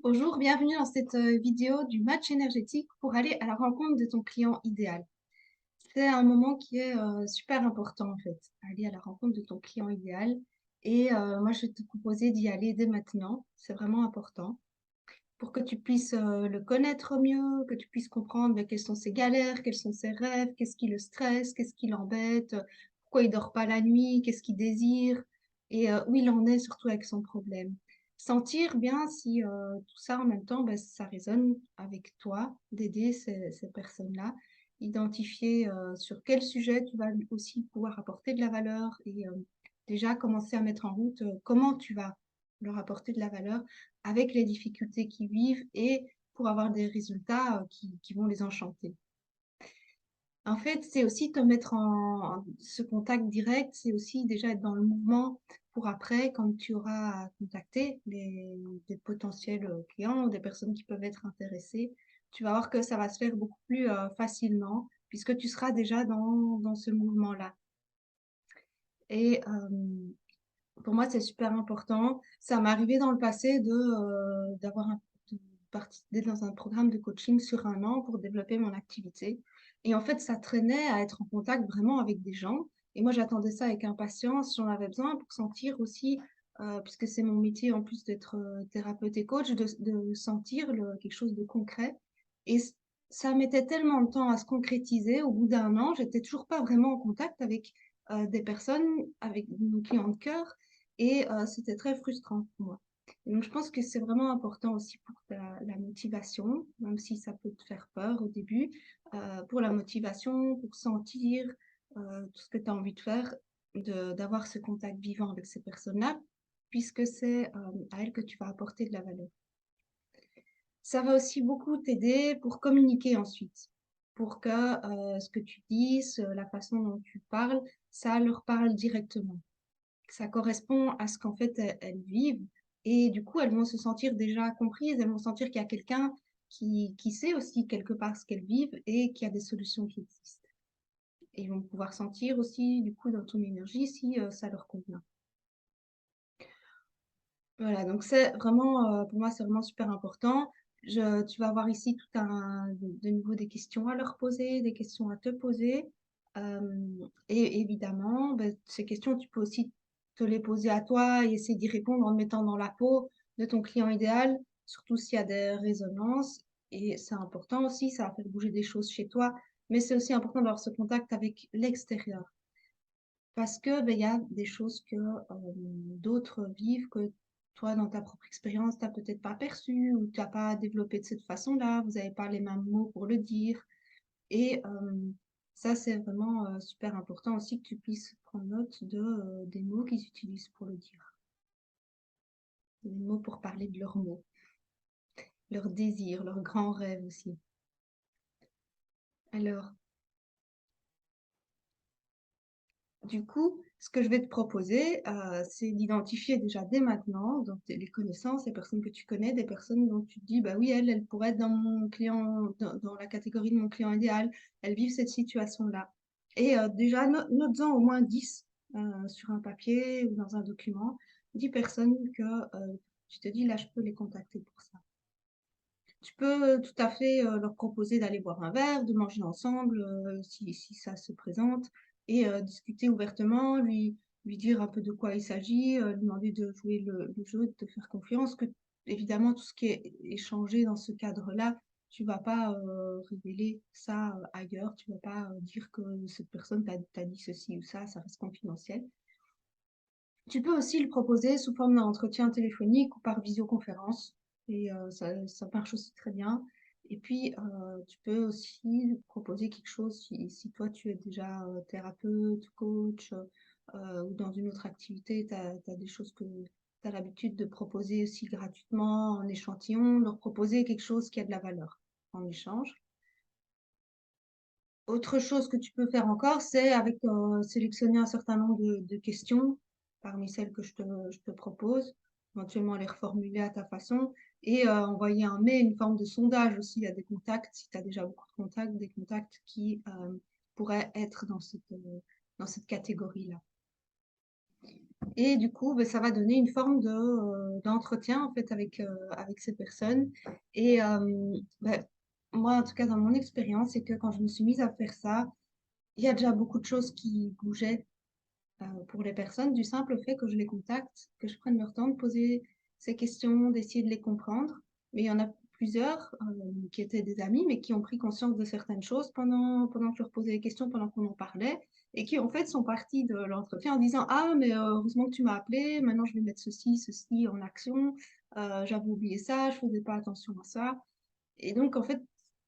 Bonjour, bienvenue dans cette vidéo du match énergétique pour aller à la rencontre de ton client idéal. C'est un moment qui est super important en fait, aller à la rencontre de ton client idéal. Et moi, je vais te proposer d'y aller dès maintenant. C'est vraiment important pour que tu puisses le connaître mieux, que tu puisses comprendre quelles sont ses galères, quels sont ses rêves, qu'est-ce qui le stresse, qu'est-ce qui l'embête, pourquoi il dort pas la nuit, qu'est-ce qu'il désire et où il en est surtout avec son problème. Sentir bien si tout ça en même temps, ben, ça résonne avec toi, d'aider ces personnes-là, identifier sur quel sujet tu vas lui aussi pouvoir apporter de la valeur et déjà commencer à mettre en route comment tu vas leur apporter de la valeur avec les difficultés qu'ils vivent et pour avoir des résultats qui vont les enchanter. En fait, c'est aussi te mettre en ce contact direct, c'est aussi déjà être dans le mouvement pour après, quand tu auras à contacter des potentiels clients ou des personnes qui peuvent être intéressées, tu vas voir que ça va se faire beaucoup plus facilement puisque tu seras déjà dans ce mouvement-là. Et pour moi, c'est super important. Ça m'est arrivé dans le passé de d'être dans un programme de coaching sur 1 an pour développer mon activité. Et en fait, ça traînait à être en contact vraiment avec des gens. Et moi, j'attendais ça avec impatience. J'en avais besoin pour sentir aussi, puisque c'est mon métier en plus d'être thérapeute et coach, de sentir quelque chose de concret. Et ça mettait tellement de temps à se concrétiser. Au bout d'1 an, j'étais toujours pas vraiment en contact avec des personnes, avec nos clients de cœur. Et c'était très frustrant pour moi. Et donc, je pense que c'est vraiment important aussi pour la motivation, même si ça peut te faire peur au début, pour la motivation, pour sentir tout ce que tu as envie de faire, d'avoir ce contact vivant avec ces personnes-là, puisque c'est à elles que tu vas apporter de la valeur. Ça va aussi beaucoup t'aider pour communiquer ensuite, pour que ce que tu dis, la façon dont tu parles, ça leur parle directement. Ça correspond à ce qu'en fait elles vivent et du coup elles vont se sentir déjà comprises, elles vont sentir qu'il y a quelqu'un qui sait aussi quelque part ce qu'elles vivent et qu'il y a des solutions qui existent. Et ils vont pouvoir sentir aussi du coup dans ton énergie si ça leur convient. Voilà, donc c'est vraiment, pour moi, c'est vraiment super important. Tu vas avoir ici tout de nouveau des questions à leur poser, des questions à te poser. Et évidemment, ben, ces questions, tu peux aussi te les poser à toi et essayer d'y répondre en te mettant dans la peau de ton client idéal, surtout s'il y a des résonances. Et c'est important aussi, ça va faire bouger des choses chez toi, mais c'est aussi important d'avoir ce contact avec l'extérieur. Parce que, ben, il y a des choses que d'autres vivent que toi, dans ta propre expérience, tu n'as peut-être pas perçu ou tu n'as pas développé de cette façon-là, vous n'avez pas les mêmes mots pour le dire. Et ça, c'est vraiment super important aussi que tu puisses prendre note des mots qu'ils utilisent pour le dire. Des mots pour parler de leurs mots, leurs désirs, leurs grands rêves aussi. Alors, du coup, ce que je vais te proposer, c'est d'identifier déjà dès maintenant, donc les connaissances, les personnes que tu connais, des personnes dont tu te dis, bah oui, elle pourrait être dans mon client, dans la catégorie de mon client idéal, elles vivent cette situation-là. Et déjà, note-en au moins 10 sur un papier ou dans un document, 10 personnes que tu te dis, là, je peux les contacter pour ça. Tu peux tout à fait leur proposer d'aller boire un verre, de manger ensemble si ça se présente et discuter ouvertement, lui dire un peu de quoi il s'agit, lui demander de jouer le jeu, de te faire confiance, que évidemment tout ce qui est échangé dans ce cadre-là, tu vas pas révéler ça ailleurs, tu vas pas dire que cette personne t'a dit ceci ou ça reste confidentiel. Tu peux aussi le proposer sous forme d'un entretien téléphonique ou par visioconférence. Et ça marche aussi très bien. Et puis, tu peux aussi proposer quelque chose si toi, tu es déjà thérapeute, coach ou dans une autre activité, tu as des choses que tu as l'habitude de proposer aussi gratuitement en échantillon, leur proposer quelque chose qui a de la valeur en échange. Autre chose que tu peux faire encore, c'est sélectionner un certain nombre de questions parmi celles que je te propose, éventuellement les reformuler à ta façon et envoyer un mail, une forme de sondage aussi à des contacts, si tu as déjà beaucoup de contacts, des contacts qui pourraient être dans cette catégorie-là. Et du coup, ben, ça va donner une forme d'entretien en fait avec ces personnes. Et ben, moi, en tout cas, dans mon expérience, c'est que quand je me suis mise à faire ça, il y a déjà beaucoup de choses qui bougeaient pour les personnes, du simple fait que je les contacte, que je prenne leur temps de poser ces questions, d'essayer de les comprendre. Mais il y en a plusieurs qui étaient des amis, mais qui ont pris conscience de certaines choses pendant que je leur posais les questions, pendant qu'on en parlait, et qui en fait sont partis de l'entretien en disant: Ah, mais heureusement que tu m'as appelé, maintenant je vais mettre ceci en action, j'avais oublié ça, je faisais pas attention à ça. Et donc, en fait,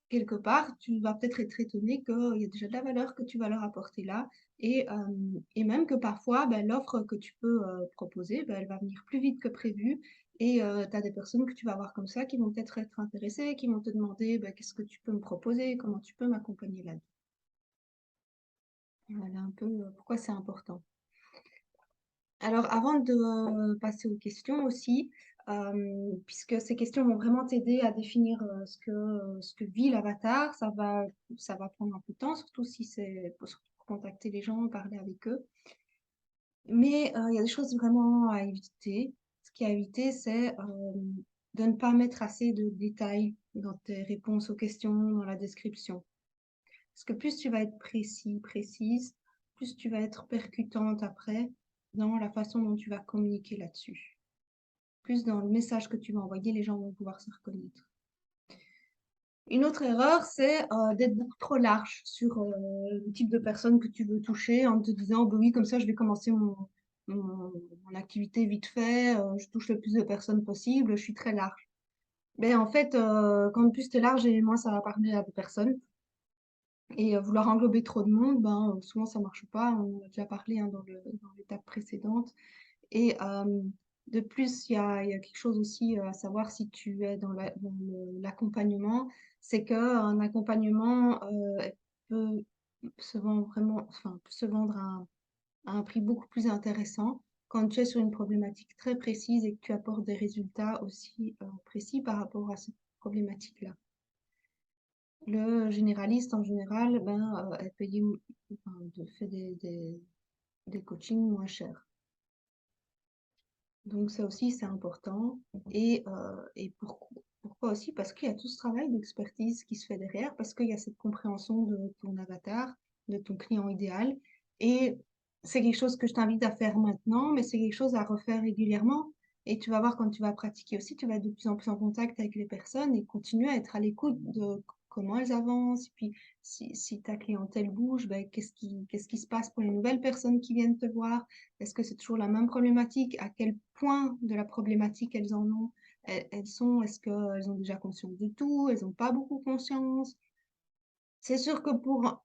quelque part, tu vas peut-être être étonné qu'il y a déjà de la valeur que tu vas leur apporter là. Et même que parfois, ben, l'offre que tu peux proposer, ben, elle va venir plus vite que prévu. Et tu as des personnes que tu vas voir comme ça qui vont peut-être être intéressées, qui vont te demander ben, qu'est-ce que tu peux me proposer, comment tu peux m'accompagner là-dedans. Voilà un peu pourquoi c'est important. Alors, avant de passer aux questions aussi, puisque ces questions vont vraiment t'aider à définir ce que vit l'avatar, ça va prendre un peu de temps, surtout si c'est pour contacter les gens, parler avec eux. Mais il y a des choses vraiment à éviter. Ce qui est à éviter, c'est de ne pas mettre assez de détails dans tes réponses aux questions, dans la description. Parce que plus tu vas être précise, plus tu vas être percutante après dans la façon dont tu vas communiquer là-dessus. Plus dans le message que tu vas envoyer, les gens vont pouvoir se reconnaître. Une autre erreur, c'est d'être beaucoup trop large sur le type de personne que tu veux toucher en te disant, bah oui, comme ça, je vais commencer mon activité vite fait, je touche le plus de personnes possible, je suis très large. Mais en fait, quand plus tu es large et moins ça va parler à des personnes. Et vouloir englober trop de monde, ben, souvent ça marche pas. On en a déjà parlé hein, dans l'étape précédente. Et de plus, il y a quelque chose aussi à savoir si tu es dans l'accompagnement, c'est qu'un accompagnement peut se vendre vraiment, enfin, peut se vendre à un prix beaucoup plus intéressant quand tu es sur une problématique très précise et que tu apportes des résultats aussi précis par rapport à cette problématique-là. Le généraliste, en général, ben, est payé, enfin, fait des coachings moins chers. Donc ça aussi, c'est important. Et pourquoi aussi? Parce qu'il y a tout ce travail d'expertise qui se fait derrière, parce qu'il y a cette compréhension de ton avatar, de ton client idéal. Et c'est quelque chose que je t'invite à faire maintenant, mais c'est quelque chose à refaire régulièrement. Et tu vas voir quand tu vas pratiquer aussi, tu vas être de plus en plus en contact avec les personnes et continuer à être à l'écoute de comment elles avancent. Et puis, si ta clientèle bouge, ben, qu'est-ce qui se passe pour les nouvelles personnes qui viennent te voir? Est-ce que c'est toujours la même problématique? À quel point de la problématique elles en ont? Elles sont, est-ce qu'elles ont déjà conscience de tout? Elles n'ont pas beaucoup conscience? C'est sûr que pour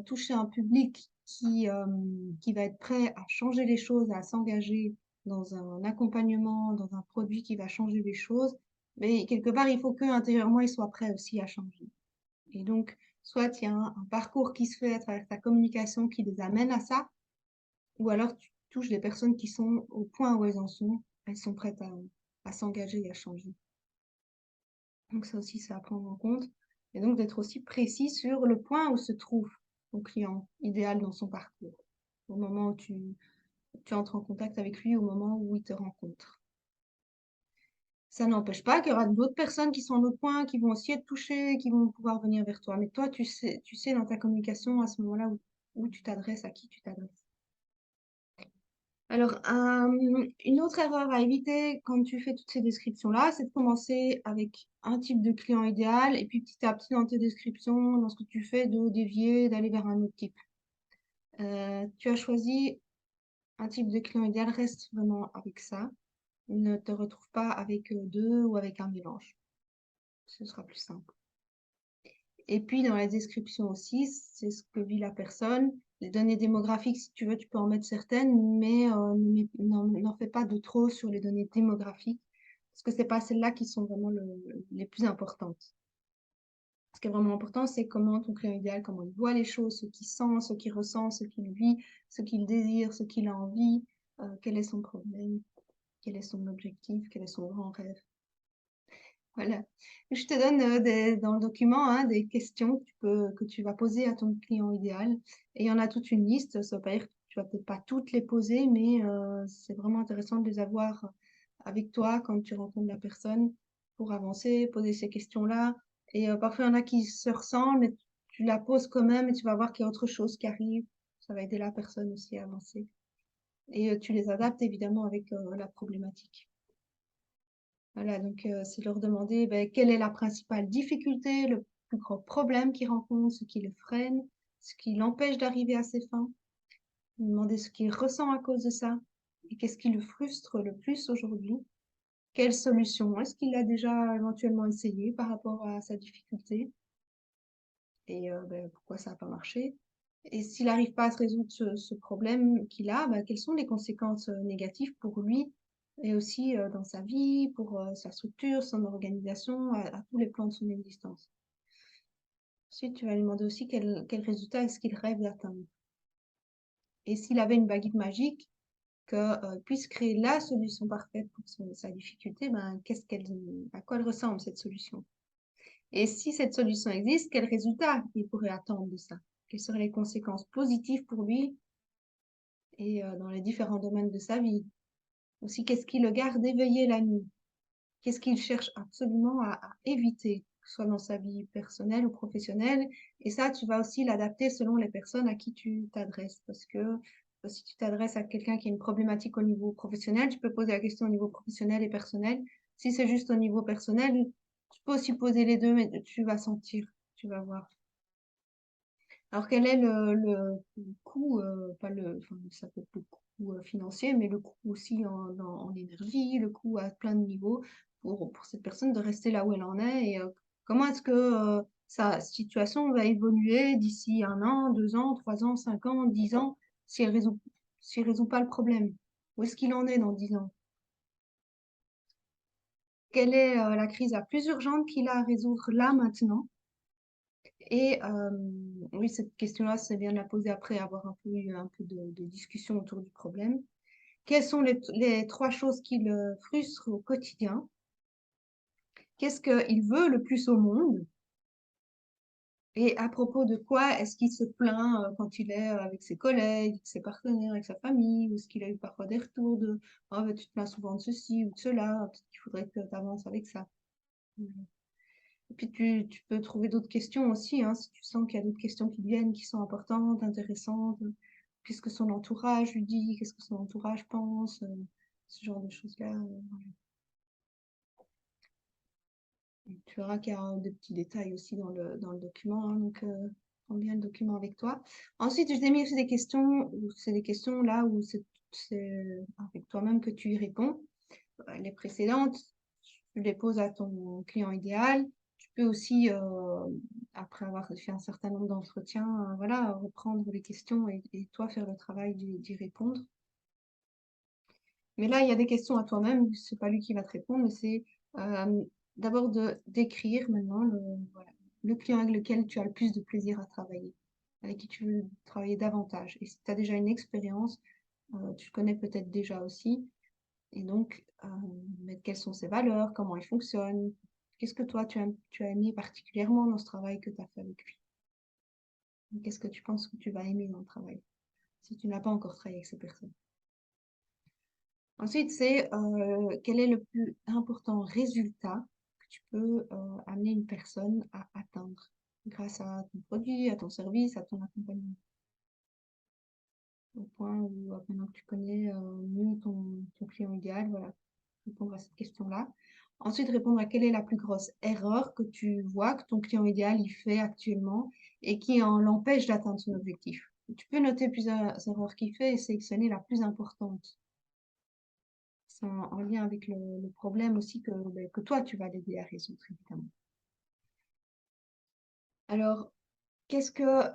toucher un public qui va être prêt à changer les choses, à s'engager dans un accompagnement, dans un produit qui va changer les choses, mais quelque part, il faut qu'intérieurement, ils soient prêts aussi à changer. Et donc, soit il y a un parcours qui se fait à travers ta communication qui les amène à ça, ou alors tu touches des personnes qui sont au point où elles sont prêtes à s'engager et à changer. Donc ça aussi, c'est à prendre en compte. Et donc d'être aussi précis sur le point où se trouve ton client idéal dans son parcours, au moment où tu entres en contact avec lui, au moment où il te rencontre. Ça n'empêche pas qu'il y aura d'autres personnes qui sont en autre point, qui vont aussi être touchées, qui vont pouvoir venir vers toi. Mais toi, tu sais dans ta communication à ce moment-là où tu t'adresses, à qui tu t'adresses. Alors, une autre erreur à éviter quand tu fais toutes ces descriptions-là, c'est de commencer avec un type de client idéal et puis petit à petit dans tes descriptions, dans ce que tu fais, de dévier, d'aller vers un autre type. Tu as choisi un type de client idéal, reste vraiment avec ça. Ne te retrouve pas avec deux ou avec un mélange. Ce sera plus simple. Et puis, dans la description aussi, c'est ce que vit la personne. Les données démographiques, si tu veux, tu peux en mettre certaines, mais n'en fais pas de trop sur les données démographiques, parce que c'est pas celles-là qui sont vraiment les plus importantes. Ce qui est vraiment important, c'est comment ton client idéal, comment il voit les choses, ce qu'il sent, ce qu'il ressent, ce qu'il vit, ce qu'il désire, ce qu'il a envie, quel est son problème, quel est son objectif, quel est son grand rêve. Voilà. Je te donne dans le document hein, des questions que tu vas poser à ton client idéal. Et il y en a toute une liste. Ça ne veut pas dire que tu vas peut-être pas toutes les poser, mais c'est vraiment intéressant de les avoir avec toi quand tu rencontres la personne pour avancer, poser ces questions-là. Et parfois, il y en a qui se ressemblent, mais tu la poses quand même et tu vas voir qu'il y a autre chose qui arrive. Ça va aider la personne aussi à avancer. Et tu les adaptes évidemment avec la problématique. Voilà, donc c'est leur demander ben, quelle est la principale difficulté, le plus gros problème qu'ils rencontrent, ce qui le freine, ce qui l'empêche d'arriver à ses fins. Lui demander ce qu'il ressent à cause de ça et qu'est-ce qui le frustre le plus aujourd'hui. Quelle solution est-ce qu'il a déjà éventuellement essayé par rapport à sa difficulté et ben, pourquoi ça n'a pas marché. Et s'il n'arrive pas à se résoudre ce problème qu'il a, ben, quelles sont les conséquences négatives pour lui et aussi dans sa vie, pour sa structure, son organisation, à tous les plans de son existence. Ensuite, tu vas lui demander aussi quel résultat est-ce qu'il rêve d'atteindre. Et s'il avait une baguette magique, que puisse créer la solution parfaite pour sa difficulté, ben, à quoi elle ressemble cette solution? Et si cette solution existe, quel résultat il pourrait attendre de ça? Quelles seraient les conséquences positives pour lui et dans les différents domaines de sa vie? Aussi, qu'est-ce qui le garde éveillé la nuit? Qu'est-ce qu'il cherche absolument à éviter, que ce soit dans sa vie personnelle ou professionnelle? Et ça, tu vas aussi l'adapter selon les personnes à qui tu t'adresses. Parce que si tu t'adresses à quelqu'un qui a une problématique au niveau professionnel, tu peux poser la question au niveau professionnel et personnel. Si c'est juste au niveau personnel, tu peux aussi poser les deux, mais tu vas sentir, tu vas voir. Alors, quel est le coût, pas enfin, ça peut être le coût financier, mais le coût aussi en énergie, le coût à plein de niveaux pour cette personne de rester là où elle en est et comment est-ce que sa situation va évoluer d'ici 1 an, 2 ans, 3 ans, 5 ans, 10 ans, si elle résout pas le problème? Où est-ce qu'il en est dans 10 ans? Quelle est la crise la plus urgente qu'il a à résoudre là, maintenant? Et oui, cette question-là, c'est bien de la poser après avoir eu un peu de discussion autour du problème. Quelles sont les 3 choses qui le frustrent au quotidien? Qu'est-ce qu'il veut le plus au monde? Et à propos de quoi est-ce qu'il se plaint quand il est avec ses collègues, avec ses partenaires, avec sa famille? Ou est-ce qu'il a eu parfois des retours de «Oh, ben, tu te plains souvent de ceci ou de cela, peut-être qu'il faudrait que tu avances avec ça.» Et puis tu peux trouver d'autres questions aussi, hein, si tu sens qu'il y a d'autres questions qui viennent, qui sont importantes, intéressantes. Qu'est-ce que son entourage lui dit? Qu'est-ce que son entourage pense? Ce genre de choses-là. Voilà. Et tu verras qu'il y a des petits détails aussi dans le document, hein, donc prends bien le document avec toi. Ensuite, je t'ai mis aussi des questions, c'est des questions là où c'est avec toi-même que tu y réponds. Les précédentes, tu les poses à ton client idéal. Tu peux aussi, après avoir fait un certain nombre d'entretiens, voilà, reprendre les questions et toi faire le travail d'y répondre. Mais là, il y a des questions à toi-même. C'est pas lui qui va te répondre, mais c'est d'abord d'écrire maintenant voilà, le client avec lequel tu as le plus de plaisir à travailler, avec qui tu veux travailler davantage. Et si tu as déjà une expérience, tu le connais peut-être déjà aussi. Et donc, mettre quelles sont ses valeurs, comment il fonctionne, qu'est-ce que toi tu as aimé particulièrement dans ce travail que tu as fait avec lui. Qu'est-ce que tu penses que tu vas aimer dans le travail, si tu n'as pas encore travaillé avec ces personnes. Ensuite, c'est quel est le plus important résultat que tu peux amener une personne à atteindre grâce à ton produit, à ton service, à ton accompagnement. Au point où maintenant que tu connais mieux ton client idéal, voilà, répondre à cette question-là. Ensuite, répondre à quelle est la plus grosse erreur que tu vois que ton client idéal il fait actuellement et qui l'empêche d'atteindre son objectif. Tu peux noter plusieurs erreurs qu'il fait et sélectionner la plus importante. C'est en lien avec le problème aussi que toi, tu vas l'aider à résoudre, évidemment. Alors, qu'est-ce que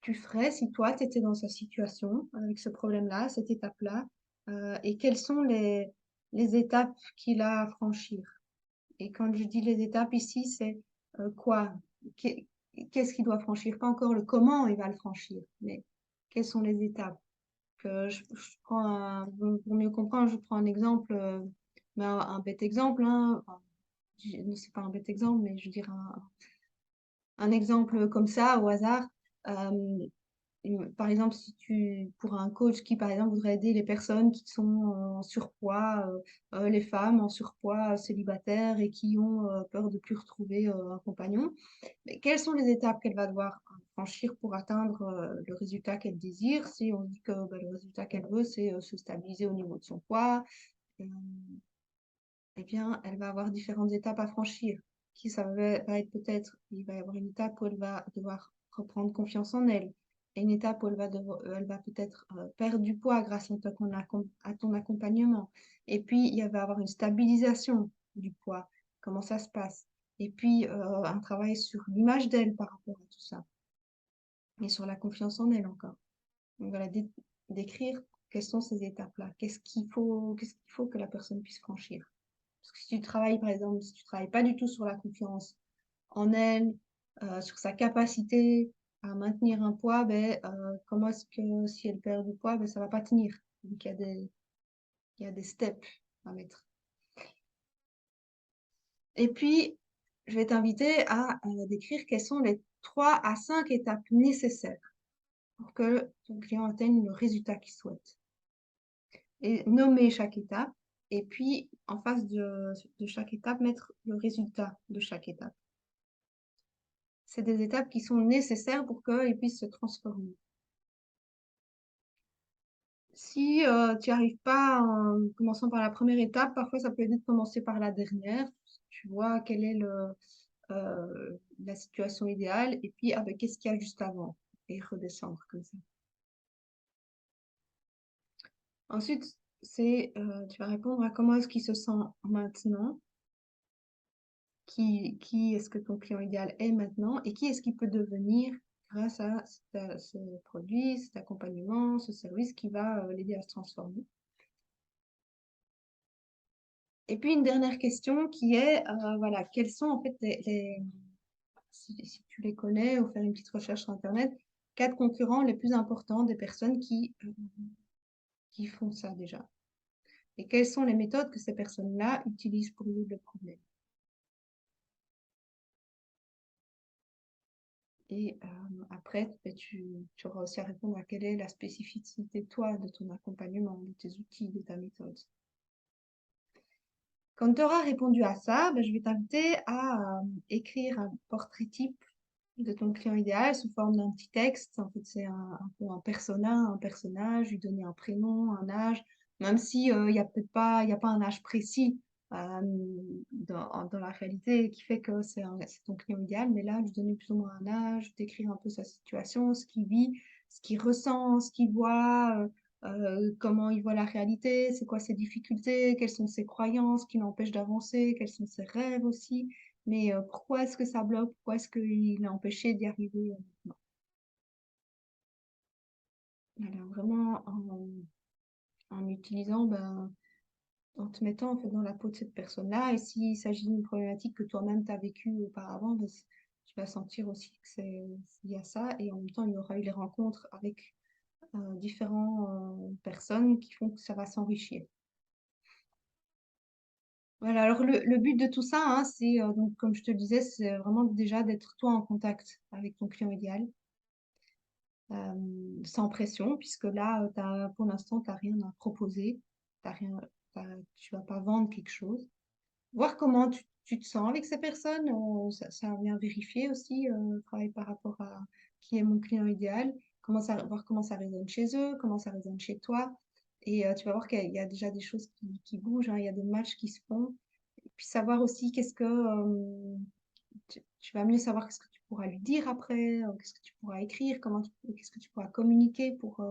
tu ferais si toi, tu étais dans sa situation, avec ce problème-là, cette étape-là, et quelles sont les étapes qu'il a à franchir? Et quand je dis les étapes ici, c'est quoi? Qu'est- Qu'est-ce qu'il doit franchir? Pas encore le comment il va le franchir, mais quelles sont les étapes? Je prends pour mieux comprendre, je prends un exemple, mais un bête exemple, hein. Enfin, c'est pas un bête exemple, mais je veux dire un exemple comme ça au hasard. Euh, par exemple, si tu, pour un coach qui, par exemple, voudrait aider les personnes qui sont en surpoids, les femmes en surpoids célibataires et qui ont peur de plus retrouver un compagnon, mais quelles sont les étapes qu'elle va devoir franchir pour atteindre le résultat qu'elle désire? Si on dit que bah, le résultat qu'elle veut, c'est se stabiliser au niveau de son poids, euh, eh bien, elle va avoir différentes étapes à franchir. Qui ça va être peut-être, il va y avoir une étape où elle va devoir reprendre confiance en elle, et une étape où elle va peut-être perdre du poids grâce à ton accompagnement. Et puis, il va y avoir une stabilisation du poids, comment ça se passe. Et puis, un travail sur l'image d'elle par rapport à tout ça, et sur la confiance en elle encore. Donc, voilà, décrire quelles sont ces étapes-là, qu'est-ce qu'il faut que la personne puisse franchir. Parce que si tu travailles, par exemple, si tu travailles pas du tout sur la confiance en elle, sur sa capacité à maintenir un poids, ben, comment est-ce que si elle perd du poids, ben, ça va pas tenir. Donc il y a des steps à mettre. Et puis, je vais t'inviter à décrire quelles sont les 3 à 5 étapes nécessaires pour que ton client atteigne le résultat qu'il souhaite. Et nommer chaque étape. Et puis, en face de chaque étape, mettre le résultat de chaque étape. C'est des étapes qui sont nécessaires pour qu'ils puissent se transformer. Si tu n'y arrives pas en commençant par la première étape, parfois ça peut aider de commencer par la dernière. Tu vois quelle est la situation idéale et puis avec qu'est-ce qu'il y a juste avant et redescendre comme ça. Ensuite, tu vas répondre à comment est-ce qu'il se sent maintenant, qui est-ce que ton client idéal est maintenant et qui est-ce qu'il peut devenir grâce à ce produit, cet accompagnement, ce service qui va l'aider à se transformer. Et puis une dernière question qui est, voilà, quels sont en fait si tu les connais ou faire une petite recherche sur Internet, 4 concurrents les plus importants des personnes qui font ça déjà. Et quelles sont les méthodes que ces personnes-là utilisent pour résoudre le problème. Et après, ben, tu auras aussi à répondre à quelle est la spécificité, toi, de ton accompagnement, de tes outils, de ta méthode. Quand tu auras répondu à ça, ben, je vais t'inviter à écrire un portrait type de ton client idéal sous forme d'un petit texte. En fait, c'est un peu un personnage, lui donner un prénom, un âge, même si il n'y a peut-être pas, il y a pas un âge précis dans la réalité qui fait que c'est ton client idéal, mais là, lui donner plus ou moins un âge, décrire un peu sa situation, ce qu'il vit, ce qu'il ressent, ce qu'il voit, comment il voit la réalité, c'est quoi ses difficultés, quelles sont ses croyances qui l'empêchent d'avancer, quels sont ses rêves aussi. Mais pourquoi est-ce que ça bloque? Pourquoi est-ce qu'il est empêché d'y arriver maintenant? Alors vraiment en utilisant, ben, en te mettant en fait dans la peau de cette personne-là. Et s'il s'agit d'une problématique que toi-même tu as vécue auparavant, ben, tu vas sentir aussi que il y a ça. Et en même temps, il y aura eu les rencontres avec différentes personnes qui font que ça va s'enrichir. Voilà, alors le but de tout ça, hein, c'est, donc, comme je te le disais, c'est vraiment déjà d'être toi en contact avec ton client idéal, sans pression, puisque là, pour l'instant, tu n'as rien à proposer, tu ne vas pas vendre quelque chose. Voir comment tu te sens avec ces personnes, ça vient vérifier aussi, travail par rapport à qui est mon client idéal, voir comment ça résonne chez eux, comment ça résonne chez toi. Et tu vas voir qu'il y a déjà des choses qui bougent, hein, il y a des matchs qui se font. Et puis savoir aussi tu vas mieux savoir qu'est-ce que tu pourras lui dire après, qu'est-ce que tu pourras écrire, qu'est-ce que tu pourras communiquer pour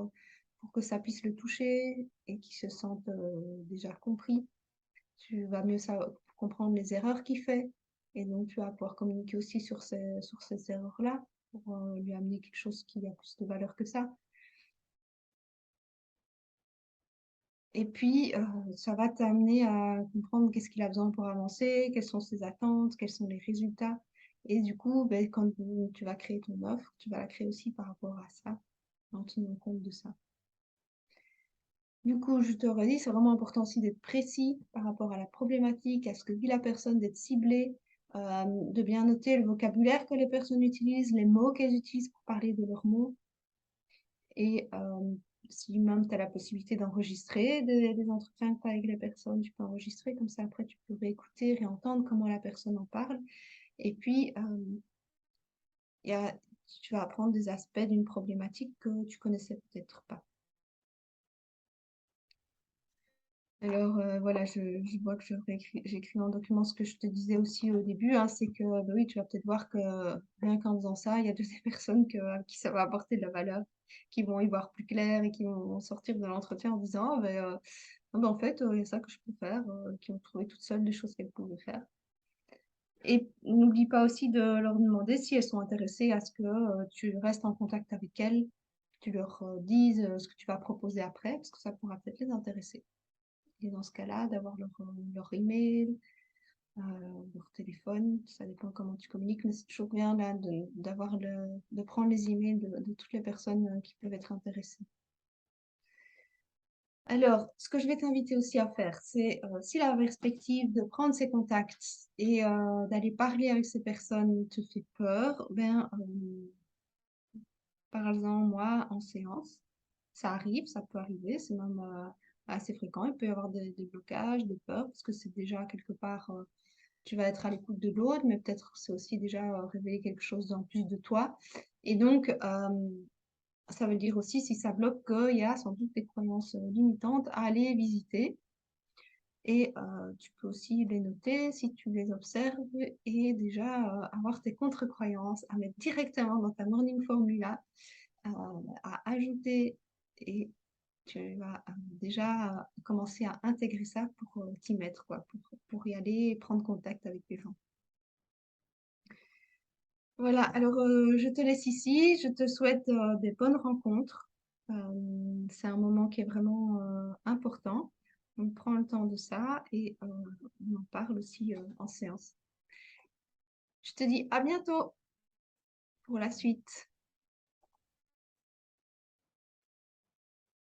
que ça puisse le toucher et qu'il se sente déjà compris. Tu vas mieux savoir, comprendre les erreurs qu'il fait et donc tu vas pouvoir communiquer aussi sur ces erreurs-là pour lui amener quelque chose qui a plus de valeur que ça. Et puis, ça va t'amener à comprendre qu'est-ce qu'il a besoin pour avancer, quelles sont ses attentes, quels sont les résultats. Et du coup, ben, quand tu vas créer ton offre, tu vas la créer aussi par rapport à ça, en tenant compte de ça. Du coup, je te redis, c'est vraiment important aussi d'être précis par rapport à la problématique, à ce que vit la personne, d'être ciblé, de bien noter le vocabulaire que les personnes utilisent, les mots qu'elles utilisent pour parler de leurs mots. Et si même tu as la possibilité d'enregistrer des entretiens que tu as avec les personnes, tu peux enregistrer, comme ça après tu peux réécouter, réentendre comment la personne en parle. Et puis, il y a, tu vas apprendre des aspects d'une problématique que tu connaissais peut-être pas. Alors voilà, je vois que j'écris dans le document ce que je te disais aussi au début, hein, c'est que bah oui, tu vas peut-être voir que rien qu'en faisant ça, il y a des personnes à qui ça va apporter de la valeur, qui vont y voir plus clair et qui vont sortir de l'entretien en disant, ah ben, en fait, il y a ça que je peux faire, qui ont trouvé toutes seules des choses qu'elles pouvaient faire. Et n'oublie pas aussi de leur demander si elles sont intéressées à ce que tu restes en contact avec elles, que tu leur dises ce que tu vas proposer après, parce que ça pourra peut-être les intéresser. Et dans ce cas-là, d'avoir leur email, leur téléphone, ça dépend comment tu communiques, mais c'est toujours bien là de prendre les emails de toutes les personnes qui peuvent être intéressées. Alors, ce que je vais t'inviter aussi à faire, c'est si la perspective de prendre ces contacts et d'aller parler avec ces personnes te fait peur, par exemple, moi, en séance, ça arrive, ça peut arriver, c'est même assez fréquent. Il peut y avoir des blocages, des peurs, parce que c'est déjà quelque part, tu vas être à l'écoute de l'autre, mais peut-être c'est aussi déjà révéler quelque chose en plus de toi. Et donc, ça veut dire aussi, si ça bloque, qu'il y a sans doute des croyances limitantes à aller visiter. Et tu peux aussi les noter si tu les observes et déjà avoir tes contre-croyances à mettre directement dans ta morning formula, euh, à ajouter et tu vas déjà commencer à intégrer ça pour t'y mettre, quoi, pour y aller et prendre contact avec les gens. Voilà, alors je te laisse ici, je te souhaite des bonnes rencontres. C'est un moment qui est vraiment important. On prend le temps de ça et on en parle aussi en séance. Je te dis à bientôt pour la suite.